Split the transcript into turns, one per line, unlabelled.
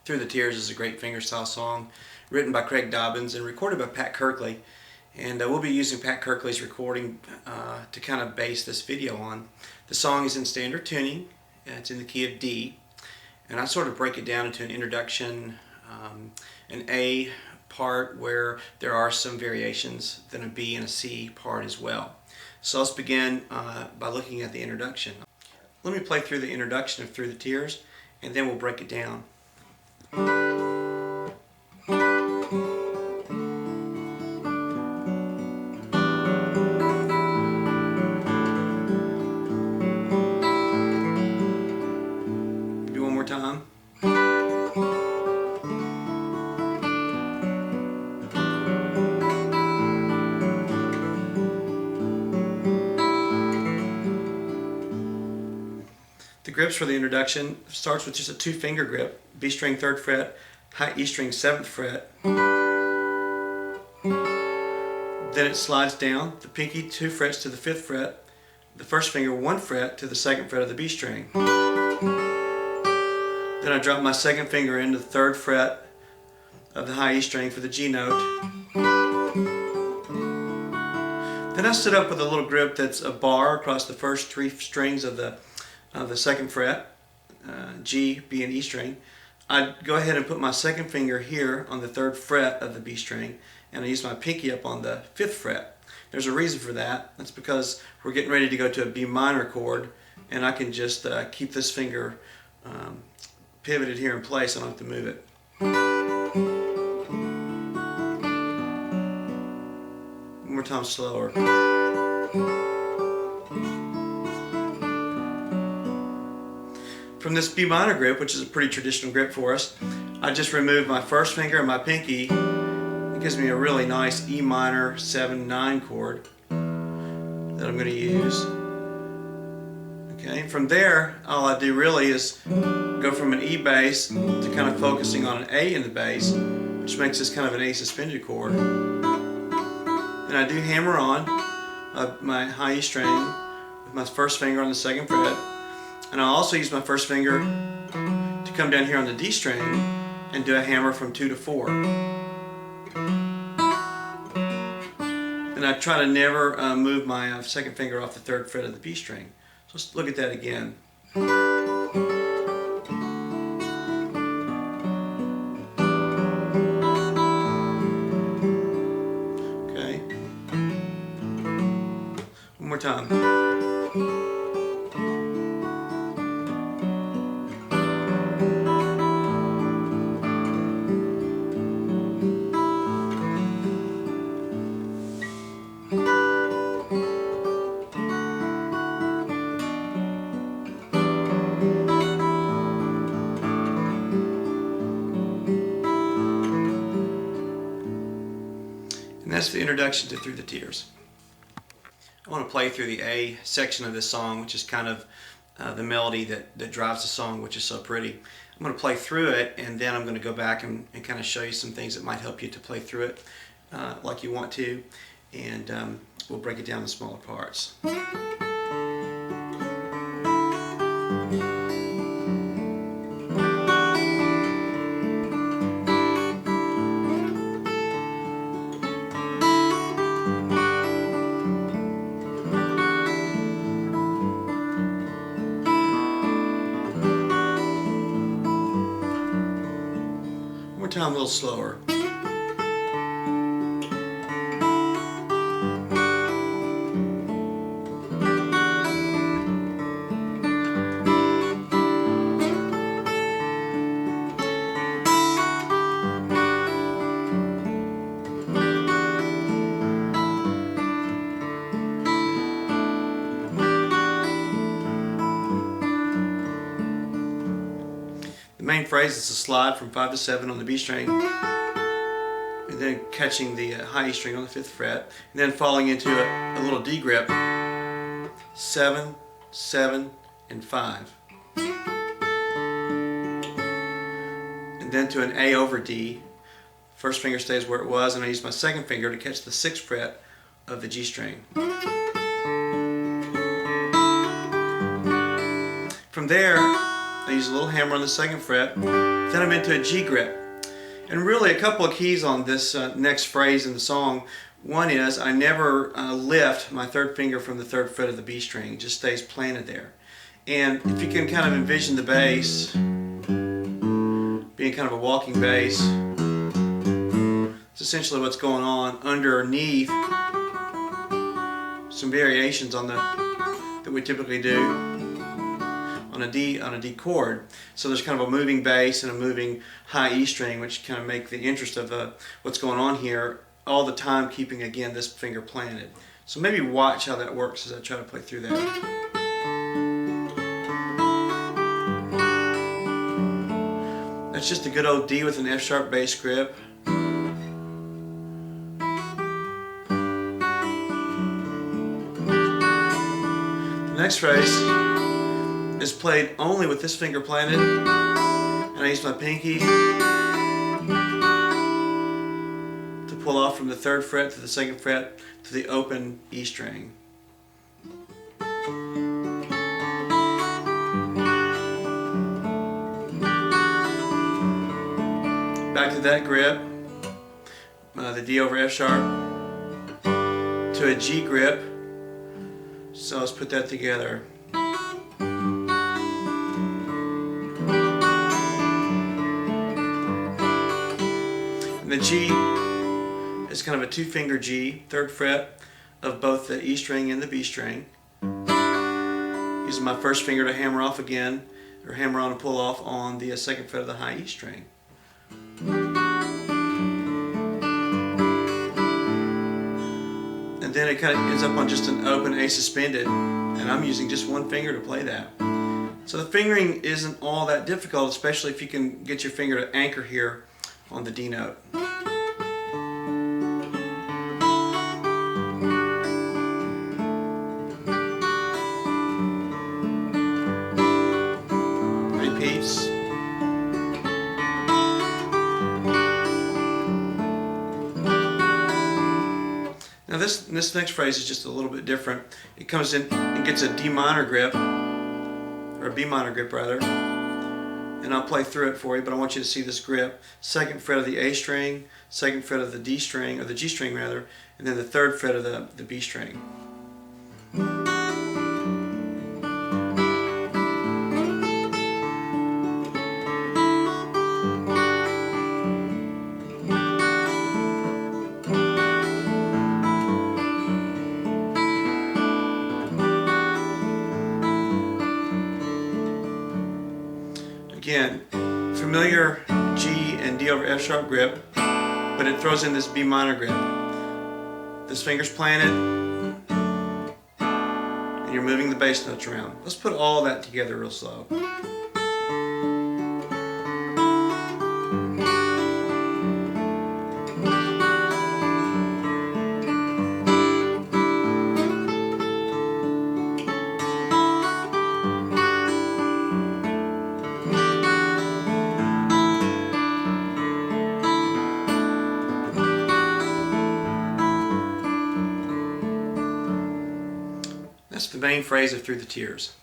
Through the Tears is a great fingerstyle song written by Craig Dobbins and recorded by Pat Kirkley. And we'll be using Pat Kirkley's recording to kind of base this video on. The song is in standard tuning. It's in the key of D. And I sort of break it down into an introduction, an A part where there are some variations, then a B and a C part as well. So let's begin by looking at the introduction. Let me play through the introduction of Through the Tears, and then we'll break it down. Do one more time. The grips for the introduction starts with just a 2-finger grip, B string 3rd fret, high E string 7th fret. Then it slides down, the pinky 2 frets to the 5th fret, the first finger 1 fret to the 2nd fret of the B string. Then I drop my 2nd finger into the 3rd fret of the high E string for the G note. Then I sit up with a little grip that's a bar across the first 3 strings of the 2nd fret, G, B, and E string. I go ahead and put my 2nd finger here on the 3rd fret of the B string, and I use my pinky up on the 5th fret. There's a reason for that. That's because we're getting ready to go to a B minor chord, and I can just keep this finger pivoted here in place. I don't have to move it. One more time slower. From this B minor grip, which is a pretty traditional grip for us, I just remove my 1st finger and my pinky. It gives me a really nice E minor 7-9 chord that I'm going to use. Okay, from there, all I do really is go from an E bass to kind of focusing on an A in the bass, which makes this kind of an A suspended chord. Then I do hammer on my high E string with my 1st finger on the 2nd fret. And I'll also use my 1st finger to come down here on the D string and do a hammer from 2 to 4. And I try to never move my 2nd finger off the 3rd fret of the B string. So let's look at that again. Okay. One more time. And that's the introduction to Through the Tears. I want to play through the A section of this song, which is kind of the melody that drives the song, which is so pretty. I'm going to play through it, and then I'm going to go back and kind of show you some things that might help you to play through it like you want to, and we'll break it down in smaller parts. Time a little slower. The main phrase is a slide from 5 to 7 on the B string, and then catching the high E string on the 5th fret, and then falling into a little D grip, 7, 7, and 5. And then to an A over D. First finger stays where it was, and I use my 2nd finger to catch the 6th fret of the G string. From there, I use a little hammer on the 2nd fret, then I'm into a G grip. And really a couple of keys on this next phrase in the song. One is I never lift my 3rd finger from the 3rd fret of the B string. It just stays planted there. And if you can kind of envision the bass being kind of a walking bass, it's essentially what's going on underneath some variations on that we typically do on a D chord. So there's kind of a moving bass and a moving high E string, which kind of make the interest of what's going on here, all the time keeping again this finger planted. So maybe watch how that works as I try to play through that. That's just a good old D with an F sharp bass grip. The next phrase is played only with this finger planted, and I use my pinky to pull off from the 3rd fret to the 2nd fret to the open E string. Back to that grip, the D over F sharp, to a G grip. So let's put that together. And the G is kind of a 2-finger G, 3rd fret of both the E string and the B string. Using my 1st finger to hammer off again, or hammer on and pull off on the 2nd fret of the high E string. And then it kind of ends up on just an open A suspended, and I'm using just 1 finger to play that. So the fingering isn't all that difficult, especially if you can get your finger to anchor here on the D note. 3 repeats. Now this next phrase is just a little bit different. It comes in and gets a D minor grip, or a B minor grip rather, and I'll play through it for you, but I want you to see this grip. 2nd fret of the A string, 2nd fret of the D string, or the G string rather, and then the 3rd fret of the B string. Again, familiar G and D over F sharp grip, but it throws in this B minor grip. This finger's planted, and you're moving the bass notes around. Let's put all that together real slow. That's the main phrase of Through the Tears.